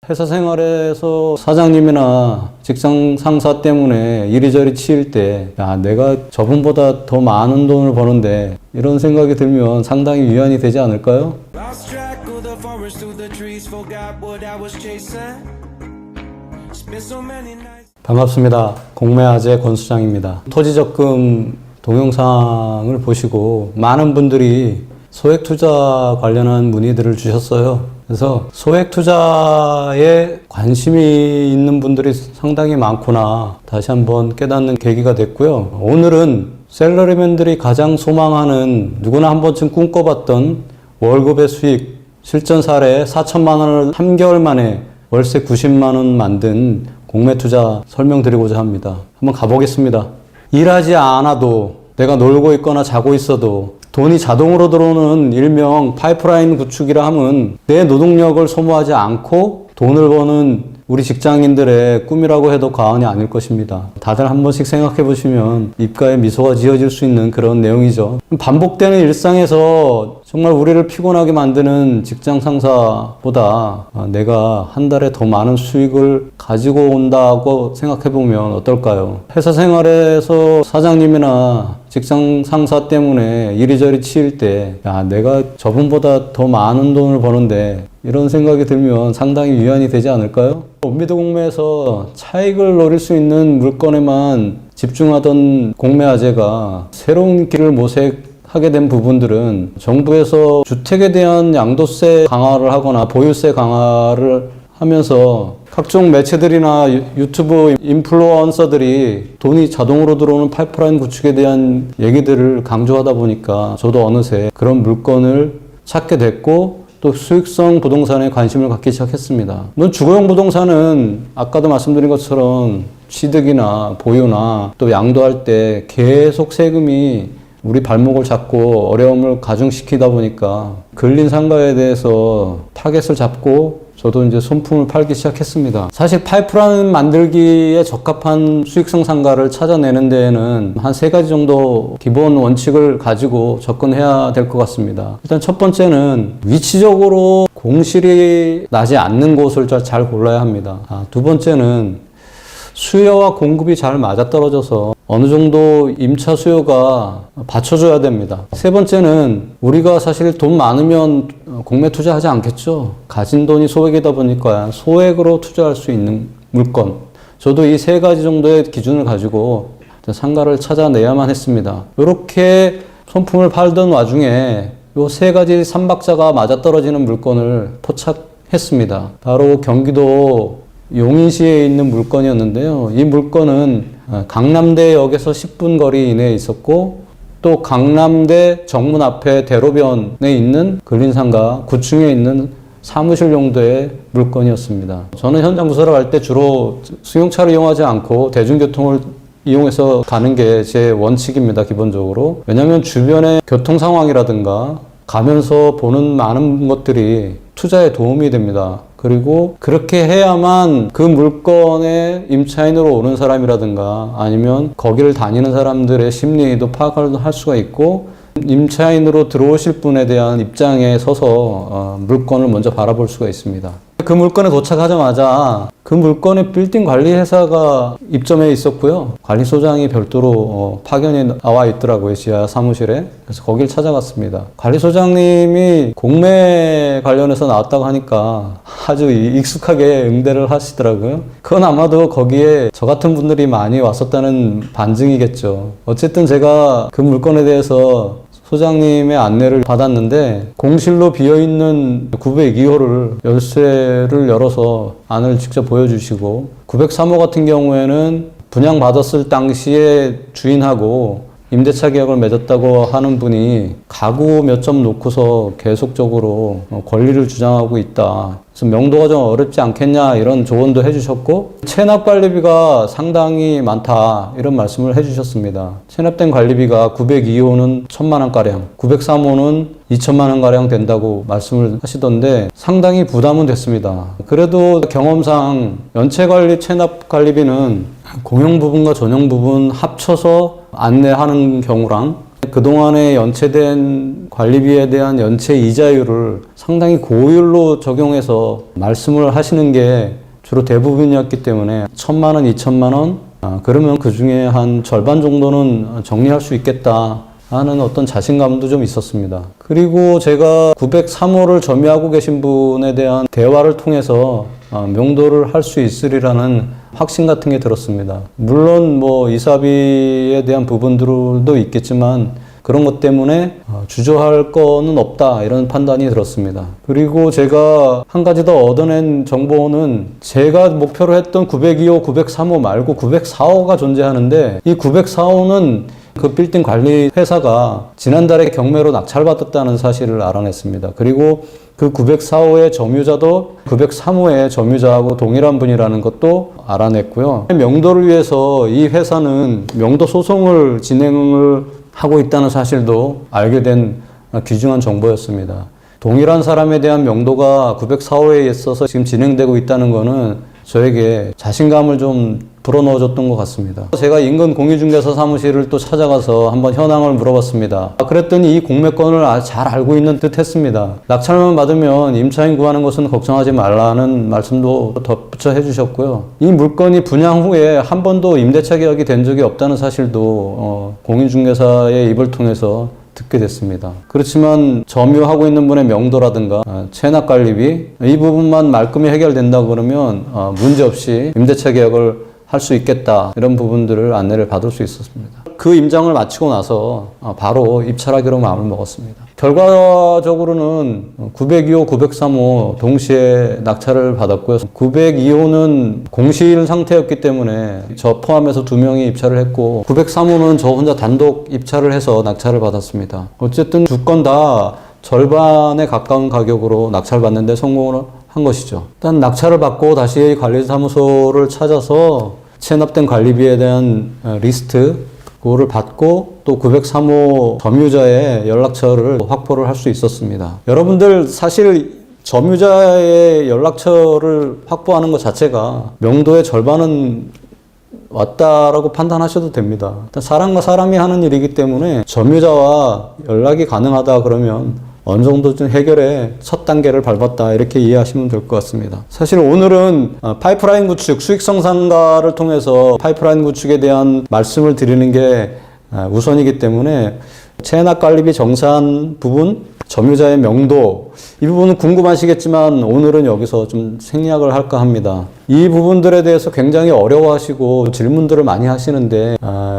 회사 생활에서 사장님이나 직장 상사 때문에 이리저리 치일 때, 야, 내가 저분보다 더 많은 돈을 버는데, 이런 생각이 들면 상당히 위안이 되지 않을까요? 반갑습니다. 공매화재 권수장입니다. 토지적금 동영상을 보시고 많은 분들이 소액투자 관련한 문의들을 주셨어요. 그래서 소액투자에 관심이 있는 분들이 상당히 많구나 다시 한번 깨닫는 계기가 됐고요. 오늘은 셀러리맨들이 가장 소망하는, 누구나 한 번쯤 꿈꿔봤던 월급의 수익 실전 사례 4천만 원을 3개월 만에 월세 90만 원 만든 공매투자 설명드리고자 합니다. 한번 가보겠습니다. 일하지 않아도, 내가 놀고 있거나 자고 있어도 돈이 자동으로 들어오는 일명 파이프라인 구축이라 하면 내 노동력을 소모하지 않고 돈을 버는 우리 직장인들의 꿈이라고 해도 과언이 아닐 것입니다. 다들 한 번씩 생각해 보시면 입가에 미소가 지어질 수 있는 그런 내용이죠. 반복되는 일상에서 정말 우리를 피곤하게 만드는 직장 상사보다 내가 한 달에 더 많은 수익을 가지고 온다고 생각해 보면 어떨까요? 회사 생활에서 사장님이나 직장 상사 때문에 이리저리 치일 때, 야, 내가 저분보다 더 많은 돈을 버는데, 이런 생각이 들면 상당히 위안이 되지 않을까요? 원미도 공매에서 차익을 노릴 수 있는 물건에만 집중하던 공매화재가 새로운 길을 모색하게 된 부분들은 정부에서 주택에 대한 양도세 강화를 하거나 보유세 강화를 하면서 각종 매체들이나 유튜브 인플루언서들이 돈이 자동으로 들어오는 파이프라인 구축에 대한 얘기들을 강조하다 보니까 저도 어느새 그런 물건을 찾게 됐고, 또 수익성 부동산에 관심을 갖기 시작했습니다. 물론 주거용 부동산은 아까도 말씀드린 것처럼 취득이나 보유나 또 양도할 때 계속 세금이 우리 발목을 잡고 어려움을 가중시키다 보니까 근린 상가에 대해서 타겟을 잡고 저도 이제 손품을 팔기 시작했습니다. 사실 파이프라인 만들기에 적합한 수익성 상가를 찾아내는 데에는 한 3가지 정도 기본 원칙을 가지고 접근해야 될 것 같습니다. 일단 첫 번째는 위치적으로 공실이 나지 않는 곳을 잘 골라야 합니다. 두 번째는 수요와 공급이 잘 맞아떨어져서 어느 정도 임차 수요가 받쳐줘야 됩니다. 세 번째는 우리가 사실 돈 많으면 공매 투자하지 않겠죠. 가진 돈이 소액이다 보니까 소액으로 투자할 수 있는 물건. 저도 이 3가지 정도의 기준을 가지고 상가를 찾아내야만 했습니다. 이렇게 손품을 팔던 와중에 이 3가지 삼박자가 맞아떨어지는 물건을 포착했습니다. 바로 경기도 용인시에 있는 물건이었는데요. 이 물건은 강남대역에서 10분 거리 이내에 있었고, 또 강남대 정문 앞에 대로변에 있는 근린상가 9층에 있는 사무실 용도의 물건이었습니다. 저는 현장 구설을 할 때 주로 승용차를 이용하지 않고 대중교통을 이용해서 가는 게 제 원칙입니다, 기본적으로. 왜냐하면 주변의 교통 상황이라든가 가면서 보는 많은 것들이 투자에 도움이 됩니다. 그리고 그렇게 해야만 그 물건에 임차인으로 오는 사람이라든가 아니면 거기를 다니는 사람들의 심리도 파악을 할 수가 있고, 임차인으로 들어오실 분에 대한 입장에 서서 물건을 먼저 바라볼 수가 있습니다. 그 물건에 도착하자마자 그 물건의 빌딩 관리 회사가 입점해 있었고요. 관리소장이 별도로 파견이 나와 있더라고요, 지하 사무실에. 그래서 거길 찾아갔습니다. 관리소장님이 공매 관련해서 나왔다고 하니까 아주 익숙하게 응대를 하시더라고요. 그건 아마도 거기에 저 같은 분들이 많이 왔었다는 반증이겠죠. 어쨌든 제가 그 물건에 대해서 소장님의 안내를 받았는데, 공실로 비어있는 902호를 열쇠를 열어서 안을 직접 보여주시고, 903호 같은 경우에는 분양받았을 당시에 주인하고 임대차 계약을 맺었다고 하는 분이 가구 몇 점 놓고서 계속적으로 권리를 주장하고 있다. 그래서 명도가 좀 어렵지 않겠냐, 이런 조언도 해주셨고, 체납관리비가 상당히 많다, 이런 말씀을 해주셨습니다. 체납된 관리비가 902호는 1,000만 원가량, 903호는 2천만 원가량 된다고 말씀을 하시던데 상당히 부담은 됐습니다. 그래도 경험상 연체관리 체납관리비는 공용 부분과 전용 부분 합쳐서 안내하는 경우랑 그동안에 연체된 관리비에 대한 연체 이자율을 상당히 고율로 적용해서 말씀을 하시는 게 주로 대부분이었기 때문에 1,000만 원, 2,000만 원, 그러면 그 중에 한 절반 정도는 정리할 수 있겠다 하는 어떤 자신감도 좀 있었습니다. 그리고 제가 903호를 점유하고 계신 분에 대한 대화를 통해서 명도를 할 수 있으리라는 확신 같은 게 들었습니다. 물론 뭐 이사비에 대한 부분들도 있겠지만 그런 것 때문에 주저할 거는 없다 이런 판단이 들었습니다. 그리고 제가 한 가지 더 얻어낸 정보는 제가 목표로 했던 902호, 903호 말고 904호가 존재하는데 이 904호는 그 빌딩 관리 회사가 지난달에 경매로 낙찰받았다는 사실을 알아냈습니다. 그리고 그 904호의 점유자도 903호의 점유자하고 동일한 분이라는 것도 알아냈고요. 명도를 위해서 이 회사는 명도 소송을 진행을 하고 있다는 사실도 알게 된 귀중한 정보였습니다. 동일한 사람에 대한 명도가 904호에 있어서 지금 진행되고 있다는 것은 저에게 자신감을 좀 불어넣어줬던 것 같습니다. 제가 인근 공유중개사 사무실을 또 찾아가서 한번 현황을 물어봤습니다. 그랬더니 이 공매권을 잘 알고 있는 듯 했습니다. 낙찰만 받으면 임차인 구하는 것은 걱정하지 말라는 말씀도 덧붙여 해주셨고요. 이 물건이 분양 후에 한 번도 임대차 계약이 된 적이 없다는 사실도 공유중개사의 입을 통해서 듣게 됐습니다. 그렇지만 점유하고 있는 분의 명도라든가 체납관리비 이 부분만 말끔히 해결된다 그러면 문제없이 임대차 계약을 할 수 있겠다 이런 부분들을 안내를 받을 수 있었습니다. 그 임장을 마치고 나서 바로 입찰하기로 마음을 먹었습니다. 결과적으로는 902호, 903호 동시에 낙찰을 받았고요. 902호는 공실 상태였기 때문에 저 포함해서 2명이 입찰을 했고 903호는 저 혼자 단독 입찰을 해서 낙찰을 받았습니다. 어쨌든 두 건 다 절반에 가까운 가격으로 낙찰받는데 성공을 한 것이죠. 일단 낙찰을 받고 다시 관리사무소를 찾아서 체납된 관리비에 대한 리스트 그거를 받고 또 903호 점유자의 연락처를 확보를 할 수 있었습니다. 여러분들 사실 점유자의 연락처를 확보하는 것 자체가 명도의 절반은 왔다라고 판단하셔도 됩니다. 일단 사람과 사람이 하는 일이기 때문에 점유자와 연락이 가능하다 그러면 어느 정도 좀 해결의 첫 단계를 밟았다 이렇게 이해하시면 될 것 같습니다. 사실 오늘은 파이프라인 구축, 수익성 상가를 통해서 파이프라인 구축에 대한 말씀을 드리는 게 우선이기 때문에 체납관리비 정산 부분, 점유자의 명도 이 부분은 궁금하시겠지만 오늘은 여기서 좀 생략을 할까 합니다. 이 부분들에 대해서 굉장히 어려워하시고 질문들을 많이 하시는데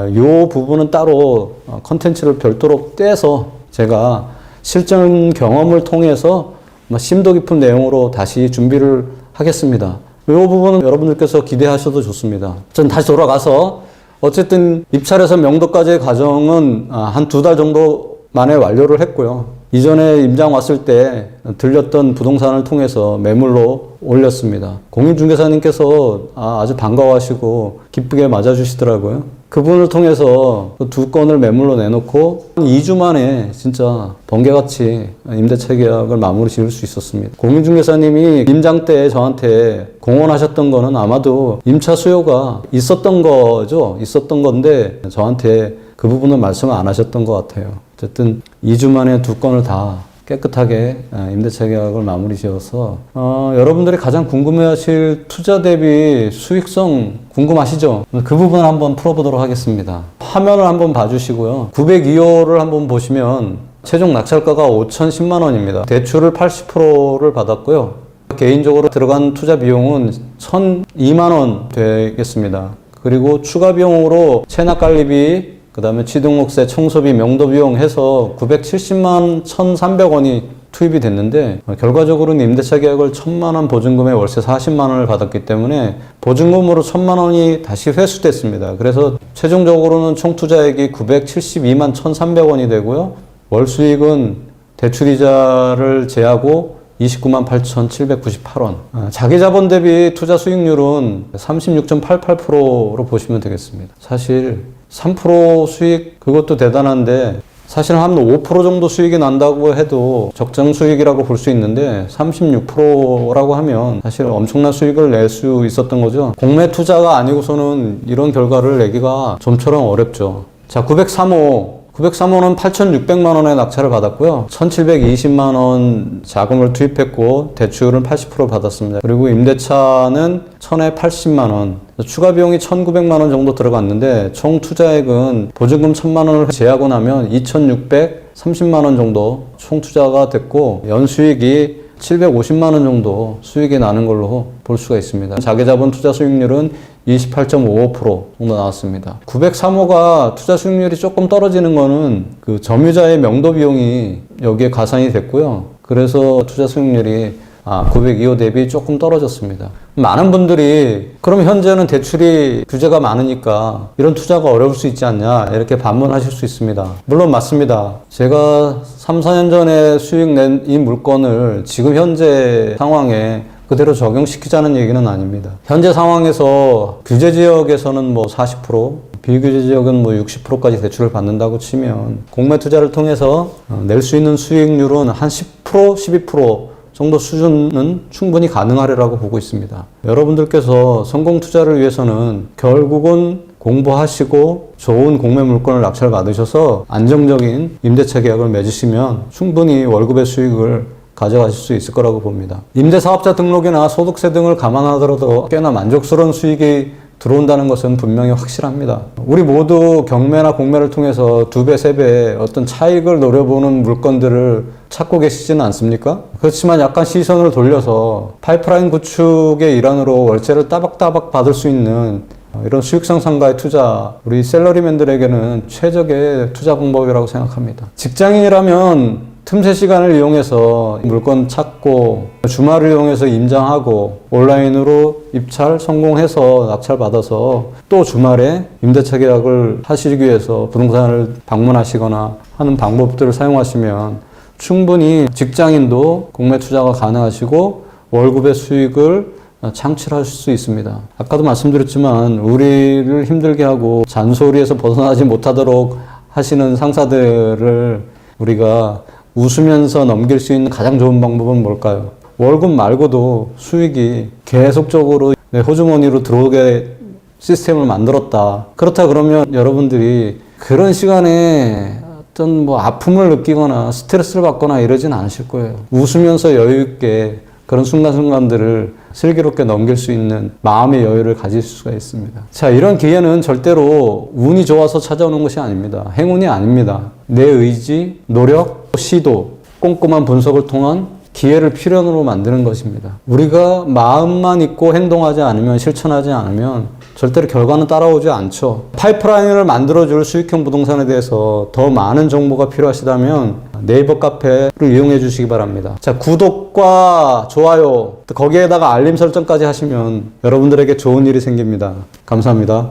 이 부분은 따로 컨텐츠를 별도로 떼서 제가 실전 경험을 통해서 심도 깊은 내용으로 다시 준비를 하겠습니다. 이 부분은 여러분들께서 기대하셔도 좋습니다. 전 다시 돌아가서 어쨌든 입찰에서 명도까지의 과정은 한 2달 정도 만에 완료를 했고요. 이전에 임장 왔을 때 들렸던 부동산을 통해서 매물로 올렸습니다. 공인중개사님께서 아주 반가워하시고 기쁘게 맞아주시더라고요. 그분을 통해서 두 건을 매물로 내놓고 2주 만에 진짜 번개같이 임대차 계약을 마무리 지을 수 있었습니다. 공인중개사님이 임장 때 저한테 공언하셨던 거는 아마도 임차 수요가 있었던 거죠. 있었던 건데 저한테 그 부분은 말씀을 안 하셨던 것 같아요. 어쨌든 2주 만에 두 건을 다 깨끗하게 임대차 계약을 마무리 지어서 여러분들이 가장 궁금해하실 투자 대비 수익성 궁금하시죠? 그 부분 한번 풀어보도록 하겠습니다. 화면을 한번 봐주시고요. 902호를 한번 보시면 최종 낙찰가가 5,010만 원입니다. 대출을 80%를 받았고요. 개인적으로 들어간 투자 비용은 1,002만 원 되겠습니다. 그리고 추가 비용으로 체납관리비 그 다음에 취등록세, 청소비, 명도비용 해서 970만 1,300원이 투입이 됐는데 결과적으로는 임대차 계약을 1,000만 원 보증금에 월세 40만 원을 받았기 때문에 보증금으로 1,000만 원이 다시 회수됐습니다. 그래서 최종적으로는 총 투자액이 972만 1,300원이 되고요. 월 수익은 대출이자를 제하고 29만 8,798원. 자기 자본 대비 투자 수익률은 36.88%로 보시면 되겠습니다. 사실 3% 수익 그것도 대단한데 사실 한 5% 정도 수익이 난다고 해도 적정 수익이라고 볼 수 있는데 36%라고 하면 사실 엄청난 수익을 낼 수 있었던 거죠. 공매 투자가 아니고서는 이런 결과를 내기가 좀처럼 어렵죠. 자, 903호 903호는 8,600만 원의 낙찰을 받았고요. 1,720만 원 자금을 투입했고 대출은 80% 받았습니다. 그리고 임대차는 1,000에 80만 원, 추가 비용이 1,900만 원 정도 들어갔는데 총 투자액은 보증금 1,000만 원을 제하고 나면 2,630만 원 정도 총 투자가 됐고 연수익이 750만 원 정도 수익이 나는 걸로 볼 수가 있습니다. 자기자본 투자 수익률은 28.55% 정도 나왔습니다. 903호가 투자 수익률이 조금 떨어지는 거는 그 점유자의 명도 비용이 여기에 가산이 됐고요. 그래서 투자 수익률이 902호 대비 조금 떨어졌습니다. 많은 분들이 그럼 현재는 대출이 규제가 많으니까 이런 투자가 어려울 수 있지 않냐 이렇게 반문하실 수 있습니다. 물론 맞습니다. 제가 3, 4년 전에 수익 낸 이 물건을 지금 현재 상황에 그대로 적용시키자는 얘기는 아닙니다. 현재 상황에서 규제 지역에서는 40%, 비규제 지역은 60%까지 대출을 받는다고 치면 공매 투자를 통해서 낼 수 있는 수익률은 한 10%, 12% 정도 수준은 충분히 가능하리라고 보고 있습니다. 여러분들께서 성공 투자를 위해서는 결국은 공부하시고 좋은 공매 물건을 낙찰 받으셔서 안정적인 임대차 계약을 맺으시면 충분히 월급의 수익을 가져가실 수 있을 거라고 봅니다. 임대사업자 등록이나 소득세 등을 감안하더라도 꽤나 만족스러운 수익이 들어온다는 것은 분명히 확실합니다. 우리 모두 경매나 공매를 통해서 2배, 3배의 어떤 차익을 노려보는 물건들을 찾고 계시지는 않습니까? 그렇지만 약간 시선을 돌려서 파이프라인 구축의 일환으로 월세를 따박따박 받을 수 있는 이런 수익성상가의 투자, 우리 샐러리맨들에게는 최적의 투자 방법이라고 생각합니다. 직장인이라면 틈새 시간을 이용해서 물건 찾고 주말을 이용해서 임장하고 온라인으로 입찰 성공해서 낙찰 받아서 또 주말에 임대차 계약을 하시기 위해서 부동산을 방문하시거나 하는 방법들을 사용하시면 충분히 직장인도 공매 투자가 가능하시고 월급의 수익을 창출하실 수 있습니다. 아까도 말씀드렸지만 우리를 힘들게 하고 잔소리에서 벗어나지 못하도록 하시는 상사들을 우리가 웃으면서 넘길 수 있는 가장 좋은 방법은 뭘까요? 월급 말고도 수익이 계속적으로 내 호주머니로 들어오게 시스템을 만들었다. 그렇다 그러면 여러분들이 그런 시간에 어떤 아픔을 느끼거나 스트레스를 받거나 이러진 않으실 거예요. 웃으면서 여유 있게 그런 순간순간들을 슬기롭게 넘길 수 있는 마음의 여유를 가질 수가 있습니다. 자, 이런 기회는 절대로 운이 좋아서 찾아오는 것이 아닙니다. 행운이 아닙니다. 내 의지, 노력, 시도, 꼼꼼한 분석을 통한 기회를 필연으로 만드는 것입니다. 우리가 마음만 있고 행동하지 않으면, 실천하지 않으면 절대로 결과는 따라오지 않죠. 파이프라인을 만들어줄 수익형 부동산에 대해서 더 많은 정보가 필요하시다면 네이버 카페를 이용해 주시기 바랍니다. 자, 구독과 좋아요, 거기에다가 알림 설정까지 하시면 여러분들에게 좋은 일이 생깁니다. 감사합니다.